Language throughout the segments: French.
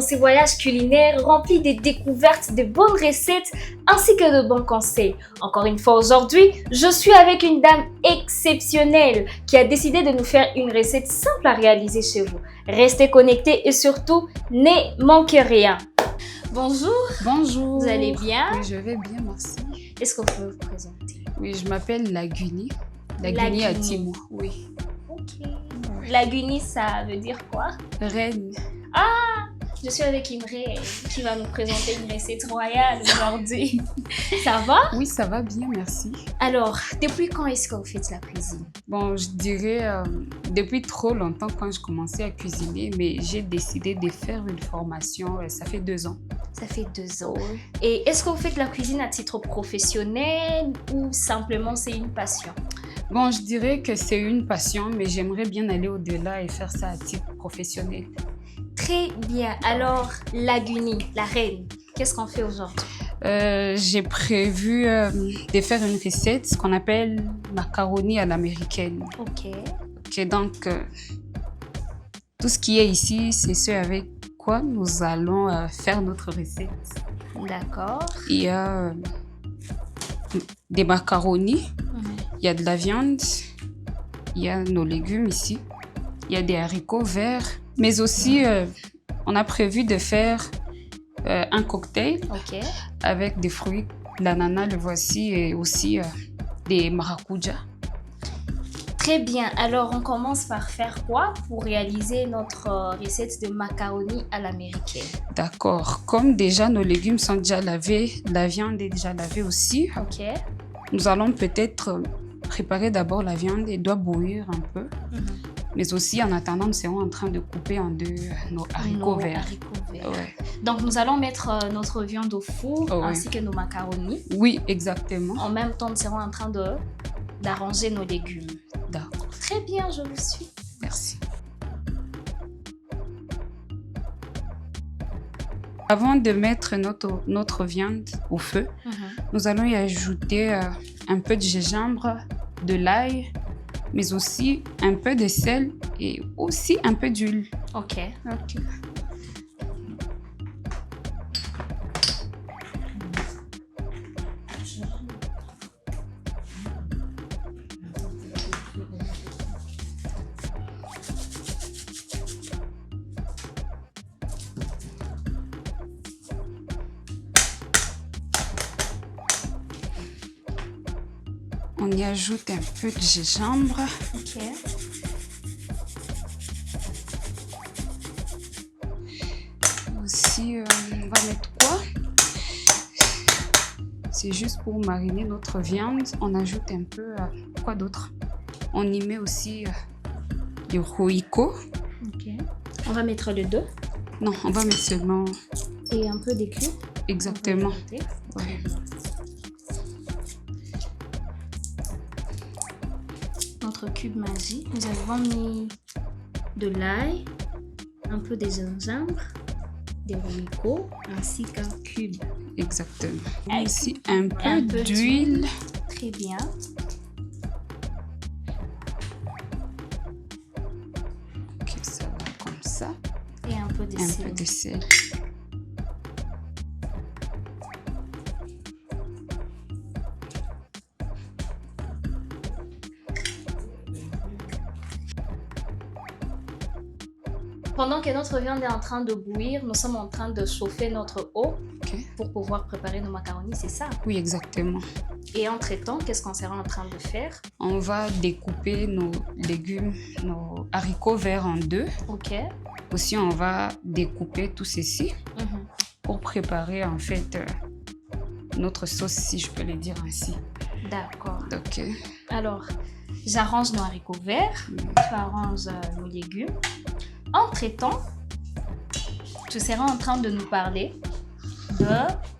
ces voyages culinaires remplis de découvertes, de bonnes recettes ainsi que de bons conseils. Encore une fois aujourd'hui, je suis avec une dame exceptionnelle qui a décidé de nous faire une recette simple à réaliser chez vous. Restez connectés et surtout, ne manquez rien. Bonjour. Bonjour. Vous allez bien? Oui, je vais bien, merci. Est-ce qu'on peut vous présenter? Oui, je m'appelle Laguni. Laguni à Timou, oui. Ok. Laguni, ça veut dire quoi? Reine. Ah, je suis avec une reine qui va nous présenter une recette royale aujourd'hui. Ça va? Oui, ça va bien, merci. Alors, depuis quand est-ce que vous faites la cuisine? Bon, je dirais depuis trop longtemps quand je commençais à cuisiner, mais j'ai décidé de faire une formation, ça fait 2 ans. Ça fait 2 ans. Oui. Et est-ce que vous faites la cuisine à titre professionnel ou simplement c'est une passion? Bon, je dirais que c'est une passion, mais j'aimerais bien aller au-delà et faire ça à titre professionnel. Très bien. Alors, Laguni, la reine, qu'est-ce qu'on fait aujourd'hui? J'ai prévu de faire une recette, ce qu'on appelle macaroni à l'américaine. Ok. Donc, tout ce qui est ici, c'est ce avec quoi nous allons faire notre recette. D'accord. Il y a des macaronis, il y a de la viande, il y a nos légumes ici, il y a des haricots verts, mais aussi on a prévu de faire un cocktail avec des fruits, l'ananas, le voici, et aussi des maracujas. Très bien. Alors, on commence par faire quoi pour réaliser notre recette de macaroni à l'américaine? D'accord. Comme déjà nos légumes sont déjà lavés, la viande est déjà lavée aussi. Ok. Nous allons peut-être préparer d'abord la viande, elle doit bouillir un peu. Mais aussi, en attendant, nous serons en train de couper en deux nos haricots verts. Ouais. Donc, nous allons mettre notre viande au four ainsi que nos macaronis. Oui, exactement. En même temps, nous serons en train d'arranger nos légumes. D'accord. Très bien, je vous suis. Merci. Avant de mettre notre viande au feu, nous allons y ajouter un peu de gingembre, de l'ail, mais aussi un peu de sel et aussi un peu d'huile. Ok. On y ajoute un peu de gingembre. Ok. Aussi, on va mettre quoi? C'est juste pour mariner notre viande. On ajoute un peu, quoi d'autre? On y met aussi du roiko. Ok. On va mettre le 2. Non, on va mettre seulement... Et un peu d'écu. Exactement. Ouais. Notre cube magique. Nous avons mis de l'ail, un peu de gingembre, des haricots ainsi qu'un cube. Exactement. Et ici, un peu d'huile. Très bien. Ok, ça va comme ça. Et un peu de sel. Un peu de sel. Pendant que notre viande est en train de bouillir, nous sommes en train de chauffer notre eau pour pouvoir préparer nos macaronis, c'est ça? Oui, exactement. Et entre-temps, qu'est-ce qu'on sera en train de faire? On va découper nos légumes, nos haricots verts en 2. Ok. Aussi, on va découper tout ceci pour préparer en fait notre sauce, si je peux le dire ainsi. D'accord. Ok. Alors, j'arrange nos haricots verts, tu arranges nos légumes. Entre-temps, tu seras en train de nous parler de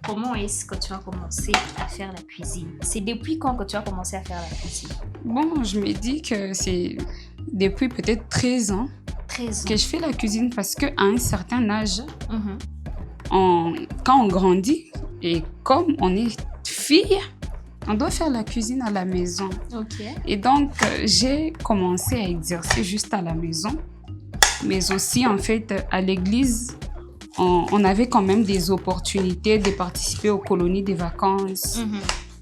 comment est-ce que tu as commencé à faire la cuisine. C'est depuis quand que tu as commencé à faire la cuisine? Bon, je me dis que c'est depuis peut-être 13 ans. 13 ans. Que je fais la cuisine parce qu'à un certain âge, quand on grandit et comme on est fille, on doit faire la cuisine à la maison. Ok. Et donc, j'ai commencé à exercer juste à la maison. Mais aussi, en fait, à l'église, on avait quand même des opportunités de participer aux colonies de vacances,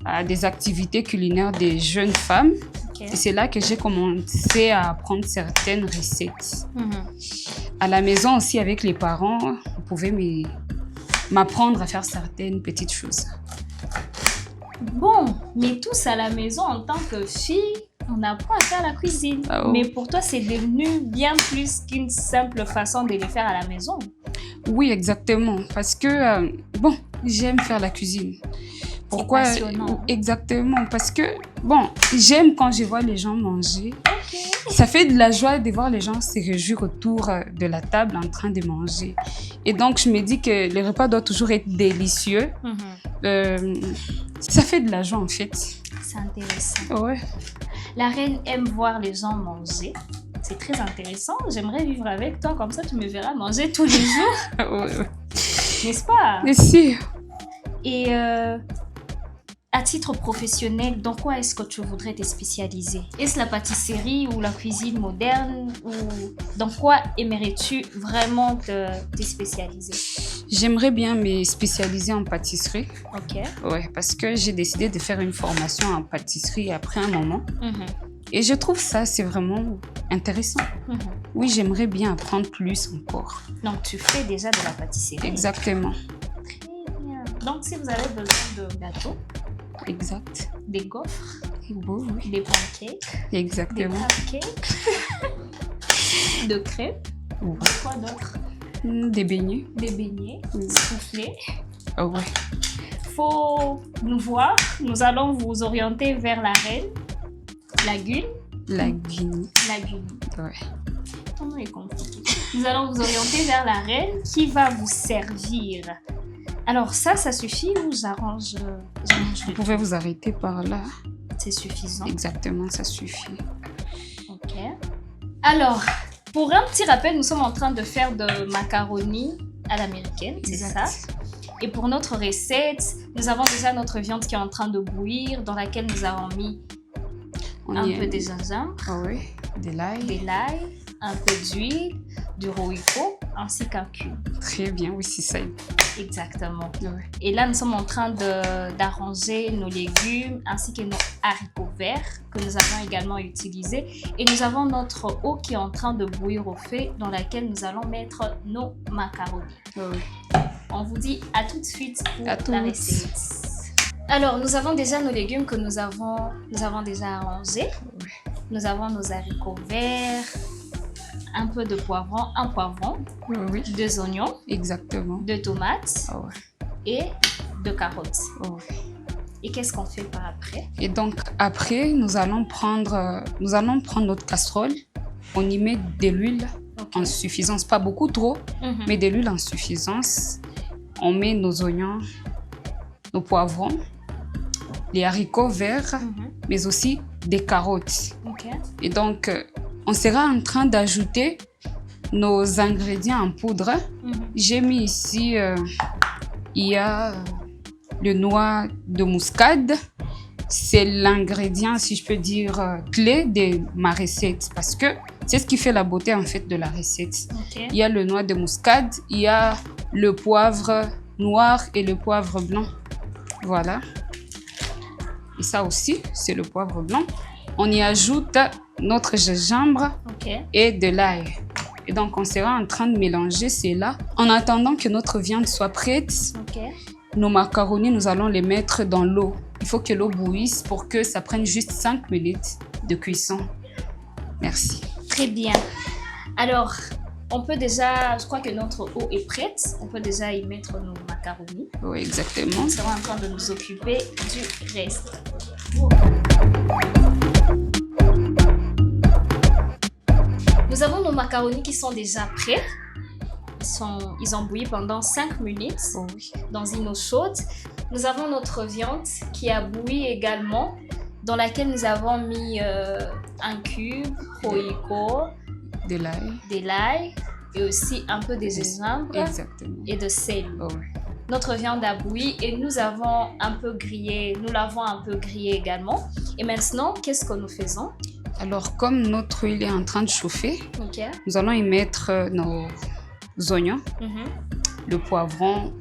à des activités culinaires des jeunes femmes. Et c'est là que j'ai commencé à apprendre certaines recettes. À la maison aussi, avec les parents, on pouvait m'apprendre à faire certaines petites choses. Bon, mais tous à la maison, en tant que fille, on apprend à faire la cuisine. Mais pour toi, c'est devenu bien plus qu'une simple façon de le faire à la maison. Oui, exactement. Parce que, bon, j'aime faire la cuisine. Pourquoi? C'est passionnant. Exactement. Parce que, bon, j'aime quand je vois les gens manger. Ça fait de la joie de voir les gens se réjouir autour de la table en train de manger. Et donc, je me dis que le repas doit toujours être délicieux. Ça fait de la joie, en fait. C'est intéressant. Ouais. La reine aime voir les gens manger. C'est très intéressant. J'aimerais vivre avec toi, comme ça tu me verras manger tous les jours. Ouais. N'est-ce pas? Mais si. Et à titre professionnel, dans quoi est-ce que tu voudrais te spécialiser? Est-ce la pâtisserie ou la cuisine moderne? Ou dans quoi aimerais-tu vraiment te spécialiser? J'aimerais bien me spécialiser en pâtisserie. Ok. Ouais, parce que j'ai décidé de faire une formation en pâtisserie après un moment. Et je trouve ça, c'est vraiment intéressant. Oui, j'aimerais bien apprendre plus encore. Donc, tu fais déjà de la pâtisserie? Exactement. Très bien. Donc, si vous avez besoin de gâteaux, Exact. des gaufres, Beau, oui. des pancakes, Exactement. des cupcakes, de crêpes, Ouais. quoi d'autre? Des beignets. Des beignets, soufflés. Oh, ouais. Faut nous voir. Nous allons vous orienter vers la reine. Lagune. Lagune. Lagune. Ouais. Ton nom est compliqué. Nous allons vous orienter vers la reine qui va vous servir. Alors ça suffit ou j'arrange Vous pouvez vous arrêter par là. C'est suffisant. Exactement, ça suffit. Ok. Alors, pour un petit rappel, nous sommes en train de faire de macaroni à l'américaine, c'est ça. Et pour notre recette, nous avons déjà notre viande qui est en train de bouillir, dans laquelle nous avons mis un peu de gingembre, oui, de l'ail, un peu d'huile, du royco, ainsi qu'un cube. Très bien, oui, c'est ça. Exactement. Ouais. Et là, nous sommes en train d'arranger nos légumes ainsi que nos haricots verts que nous avons également utilisés. Et nous avons notre eau qui est en train de bouillir au feu dans laquelle nous allons mettre nos macaronis. Oui. On vous dit à tout de suite pour la toutes. recette. Alors, nous avons déjà nos légumes que nous avons déjà arrangés. Oui. Nous avons nos haricots verts, un peu de poivron, un poivron, Oui. 2 oignons, Exactement. 2 tomates Ouais. et 2 carottes. Oui. Et qu'est-ce qu'on fait par après? Et donc, après, nous allons prendre notre casserole. On y met de l'huile en suffisance, pas beaucoup trop, mais de l'huile en suffisance. On met nos oignons, nos poivrons, les haricots verts, mais aussi des carottes. Et donc, on sera en train d'ajouter nos ingrédients en poudre. J'ai mis ici, il y a le noix de muscade. C'est l'ingrédient, si je peux dire, clé de ma recette parce que c'est ce qui fait la beauté en fait de la recette. Il y a le noix de muscade, il y a le poivre noir et le poivre blanc. Voilà. Et ça aussi, c'est le poivre blanc. On y ajoute notre gingembre et de l'ail. Et donc, on sera en train de mélanger cela. En attendant que notre viande soit prête, nos macaronis, nous allons les mettre dans l'eau. Il faut que l'eau bouillisse pour que ça prenne juste 5 minutes de cuisson. Merci. Très bien. Alors, on peut déjà, je crois que notre eau est prête. On peut déjà y mettre nos macaronis. Oui, exactement. On sera en train de nous occuper du reste. Nous avons nos macaronis qui sont déjà prêts. Ils ont bouilli pendant 5 minutes dans une eau chaude. Nous avons notre viande qui a bouilli également, dans laquelle nous avons mis un cube, royco, de l'ail et aussi un peu de gingembre et de sel. Notre viande a bouilli et nous l'avons un peu grillé également. Et maintenant, qu'est-ce que nous faisons? Alors, comme notre huile est en train de chauffer, nous allons y mettre nos oignons le poivron,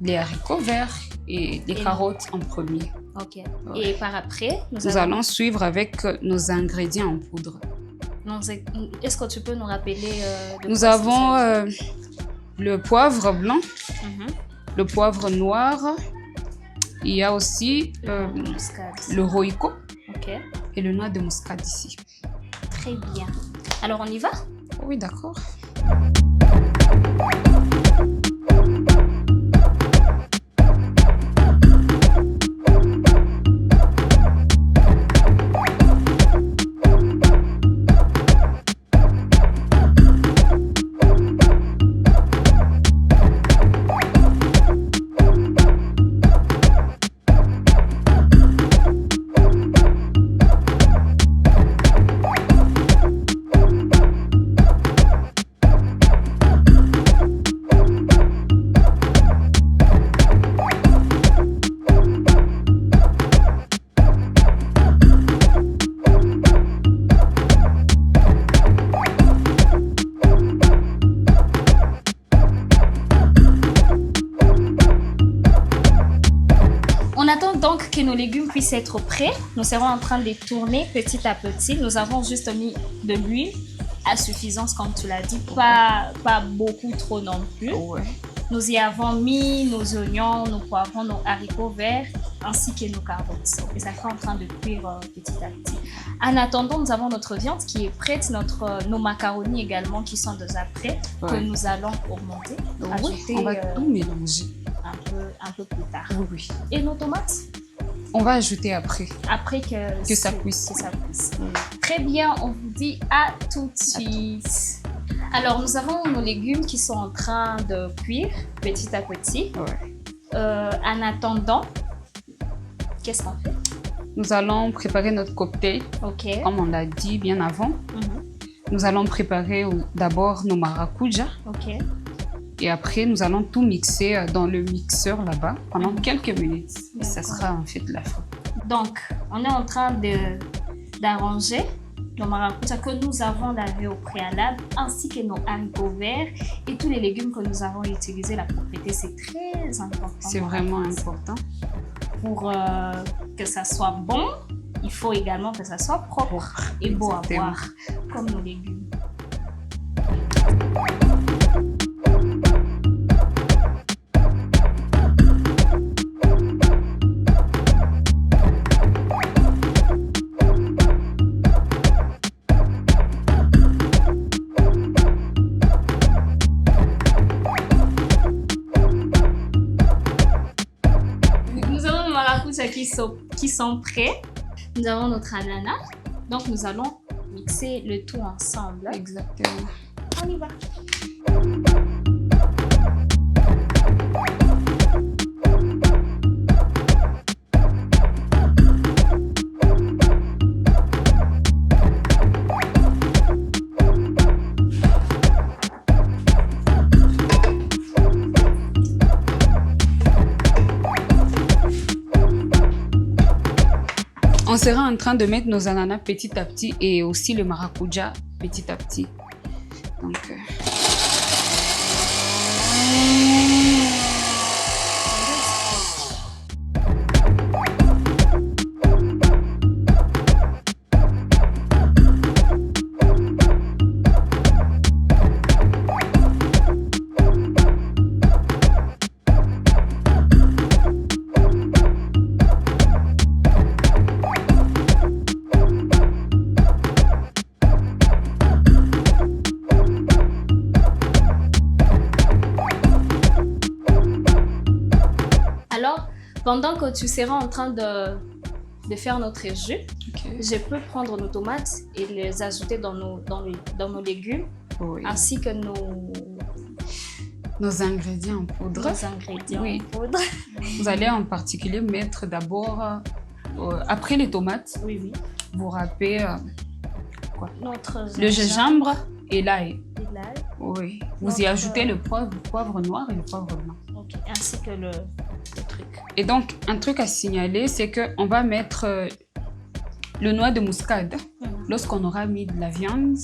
les haricots verts et les carottes en premier. Ok. Ouais. Et par après, Nous allons suivre avec nos ingrédients en poudre. Est-ce que tu peux nous rappeler de Nous quoi avons il s'agit? le poivre blanc, Mhm. le poivre noir. Il y a aussi Muscade. le roïco Ok. et le noix de muscade ici. Très bien. Alors, on y va? Oui, d'accord. On attend donc que nos légumes puissent être prêts. Nous serons en train de les tourner petit à petit. Nous avons juste mis de l'huile à suffisance, comme tu l'as dit, pas beaucoup trop non plus. Ouais. Nous y avons mis nos oignons, nos poivrons, nos haricots verts, ainsi que nos carottes. Et ça sera en train de cuire petit à petit. En attendant, nous avons notre viande qui est prête, nos macaronis également qui sont déjà prêts, que nous allons augmenter, ajouter on va tout mélanger. un peu plus tard. Oui. Et nos tomates? On va ajouter après. Après que ça cuise. Que ça cuise. Très bien, on vous dit à tout de suite. Alors, nous avons nos légumes qui sont en train de cuire petit à petit. Ouais. En attendant, qu'est-ce qu'on fait? Nous allons préparer notre cocktail, Ok. comme on l'a dit bien avant. Nous allons préparer d'abord nos maracujas. Ok. Et après, nous allons tout mixer dans le mixeur là-bas pendant quelques minutes. Et ça sera en fait la fin. Donc, on est en train d'arranger nos maracujas que nous avons lavés au préalable, ainsi que nos haricots verts et tous les légumes que nous avons utilisés. La propreté, c'est très important. C'est vraiment important. Pour que ça soit bon, il faut également que ça soit propre et beau à voir, comme nos légumes. Qui sont prêts. Nous avons notre ananas. Donc, nous allons mixer le tout ensemble. Exactement. On y va. On sera en train de mettre nos ananas petit à petit et aussi le maracuja petit à petit. Donc, pendant que tu seras en train de faire notre jus, je peux prendre nos tomates et les ajouter dans nos légumes, ainsi que nos ingrédients en poudre. Nos ingrédients en poudre. Vous allez en particulier mettre d'abord, après les tomates, vous râpez le gingembre et l'ail. Oui. Vous y ajoutez le poivre noir et le poivre blanc. Okay. Ainsi que le truc. Et donc, un truc à signaler, c'est qu'on va mettre le noix de muscade lorsqu'on aura mis de la viande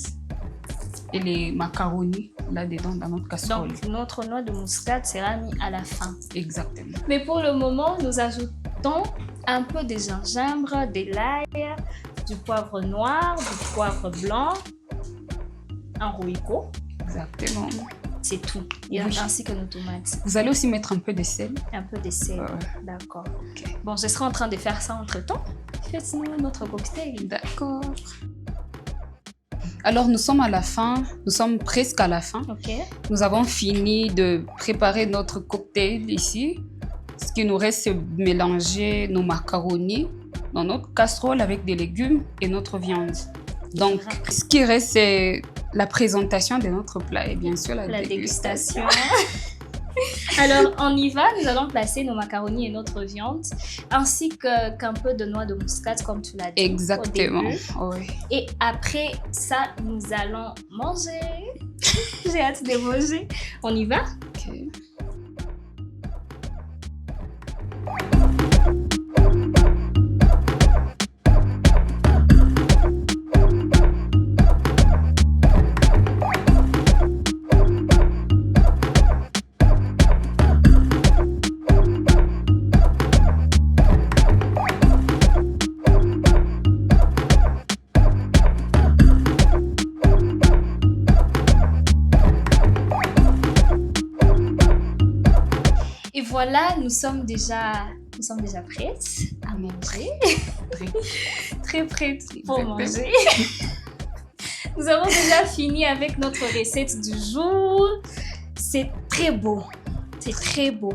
et les macaronis là-dedans dans notre casserole. Donc, notre noix de muscade sera mise à la fin. Exactement. Mais pour le moment, nous ajoutons un peu de gingembre, de l'ail, du poivre noir, du poivre blanc, un royco. Exactement. C'est tout. Et Oui. ainsi que nos tomates. Vous allez aussi mettre un peu de sel. Un peu de sel. Ouais. D'accord. Ok. Bon, je serai en train de faire ça entre-temps. Faites-nous notre cocktail. D'accord. Alors, nous sommes à la fin. Nous sommes presque à la fin. Ok. Nous avons fini de préparer notre cocktail ici. Ce qui nous reste, c'est mélanger nos macaronis dans notre casserole avec des légumes et notre viande. Donc, ce qui reste, c'est la présentation de notre plat et bien sûr la dégustation. Alors, on y va. Nous allons placer nos macaronis et notre viande, ainsi qu'un peu de noix de muscade, comme tu l'as dit. Exactement. Au début. Oui. Et après ça, nous allons manger. J'ai hâte de manger. On y va? Ok. Et voilà, nous sommes déjà prêtes à manger. Très prêtes pour Exactement. manger. Nous avons déjà fini avec notre recette du jour. C'est très beau. C'est très beau.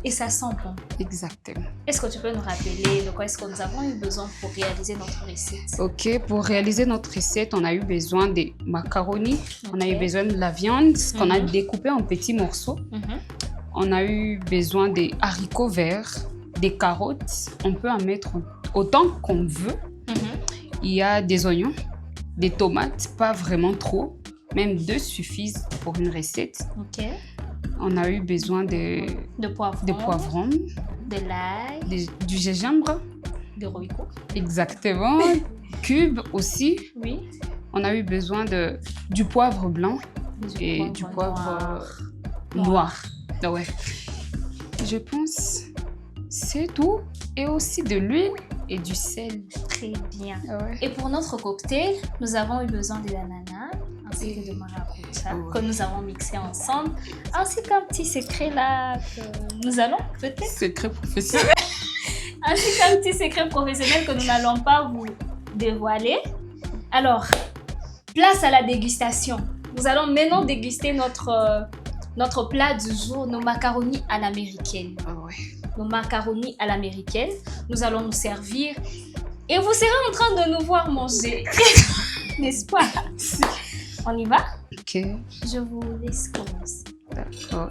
Et ça sent bon. Exactement. Est-ce que tu peux nous rappeler de quoi est-ce que nous avons eu besoin pour réaliser notre recette? Ok, pour réaliser notre recette, on a eu besoin des macaronis, on a eu Ok. besoin de la viande qu'on a Mhm. découpée en petits morceaux. Mhm. On a eu besoin des haricots verts, des carottes. On peut en mettre autant qu'on veut. Mhm. Il y a des oignons, des tomates, pas vraiment trop. Même 2 suffisent pour une recette. Ok. On a eu besoin De poivrons. poivrons, De l'ail. du gingembre, De royco. exactement, cubes aussi. Oui. On a eu besoin du poivre blanc et du poivre noir. Ah ouais. Je pense c'est tout. Et aussi de l'huile et du sel. Très bien. Ah ouais. Et pour notre cocktail, nous avons eu besoin de l'ananas ainsi que de maracuja Ouais. que nous avons mixé ensemble, ainsi qu'un petit secret là que nous allons peut-être, Secret professionnel. ainsi qu'un petit secret professionnel que nous n'allons pas vous dévoiler. Alors, place à la dégustation. Nous allons maintenant déguster notre plat du jour, nos macaronis à l'américaine. Ah ouais. Nos macaronis à l'américaine. Nous allons nous servir et vous serez en train de nous voir manger. N'est-ce pas? On y va? Ok, Je vous laisse commencer. d'accord.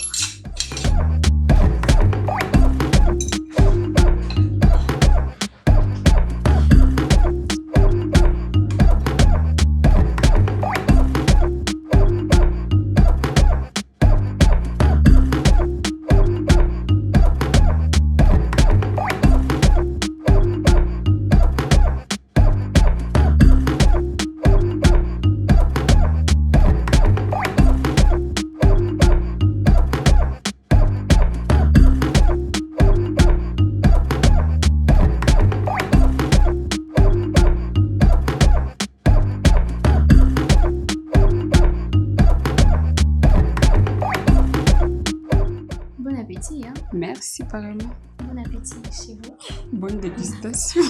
Bon appétit, hein? Merci, pareillement. Bon appétit chez vous. Bonne dégustation.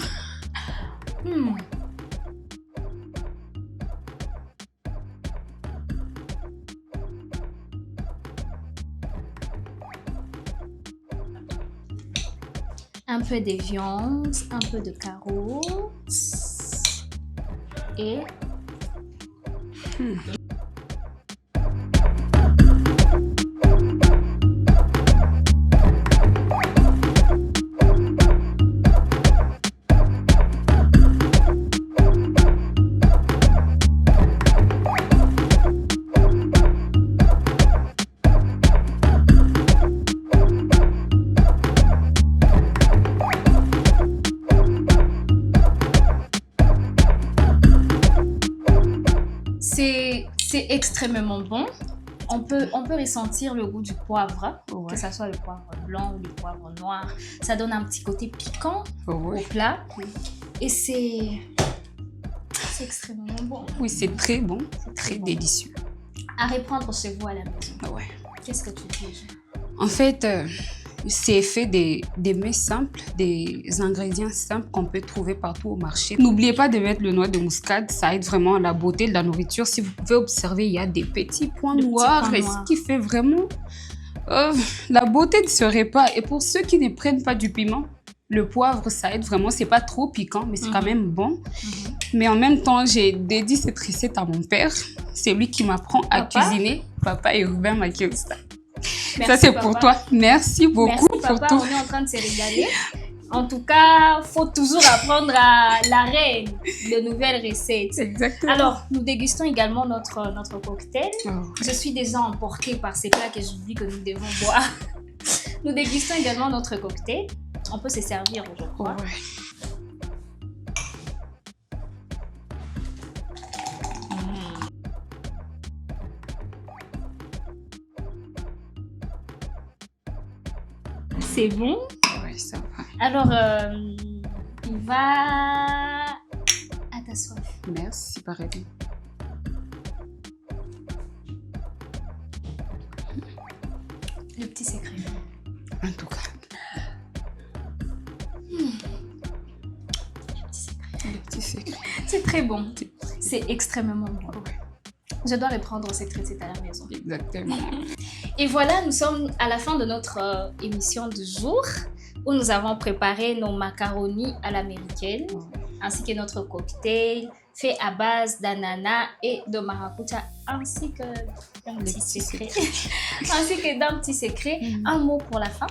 Hmm. Un peu de viande, un peu de carottes et C'est extrêmement bon. On peut ressentir le goût du poivre, Ouais. que ce soit le poivre blanc ou le poivre noir. Ça donne un petit côté piquant Ouais. au plat. Et c'est extrêmement bon. Oui, c'est très bon, très bon. délicieux. À reprendre chez vous à la maison. Ouais. Qu'est-ce que tu dis? En fait, c'est fait des mets simples, des ingrédients simples qu'on peut trouver partout au marché. N'oubliez pas de mettre le noix de muscade, ça aide vraiment à la beauté de la nourriture. Si vous pouvez observer, il y a des petits points noirs, et ce qui fait vraiment la beauté de ce repas. Et pour ceux qui ne prennent pas du piment, le poivre, ça aide vraiment. C'est pas trop piquant, mais c'est quand même bon. Mais en même temps, j'ai dédié cette recette à mon père. C'est lui qui m'apprend à cuisiner. Papa Urbain Makiousta. Ça, c'est pour toi. Merci beaucoup. Merci, papa. On est en train de se régaler. En tout cas, il faut toujours apprendre à la reine de nouvelles recettes. Exactement. Alors, nous dégustons également notre cocktail. Oh. Je suis déjà emportée par ces plats que j'oublie que nous devons boire. Nous dégustons également notre cocktail. On peut se servir, je crois. Ouais. C'est bon. Ouais, ça va. Alors, il va à ta soif. Merci, pareil. Le petit secret. En tout cas. Le petit secret. C'est très bon. C'est extrêmement bon. Je dois reprendre cette recette à la maison. Exactement. Et voilà, nous sommes à la fin de notre émission du jour où nous avons préparé nos macaronis à l'américaine ainsi que notre cocktail fait à base d'ananas et de maracuja ainsi que d'un petit secret. Ainsi que d'un petit secret. Un mot pour la fin.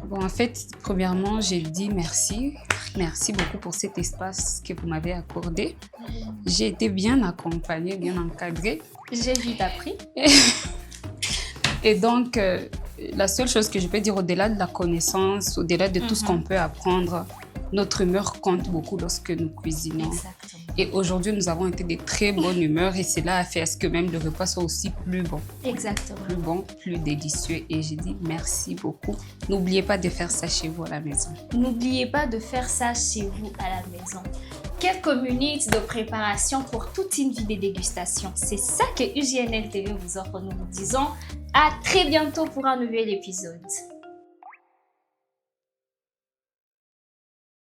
Bon, en fait, premièrement, j'ai dit merci. Merci beaucoup pour cet espace que vous m'avez accordé. J'ai été bien accompagnée, bien encadrée. J'ai vite appris. Et donc, la seule chose que je peux dire au-delà de la connaissance, au-delà de tout ce qu'on peut apprendre, notre humeur compte beaucoup lorsque nous cuisinons. Exactement. Et aujourd'hui, nous avons été de très bonne humeur et cela a fait à ce que même le repas soit aussi plus bon. Exactement. Plus bon, plus délicieux. Et j'ai dit merci beaucoup. N'oubliez pas de faire ça chez vous à la maison. N'oubliez pas de faire ça chez vous à la maison. Quelques minutes de préparation pour toute une vie de dégustation. C'est ça que UJNL TV vous offre. Nous vous disons à très bientôt pour un nouvel épisode.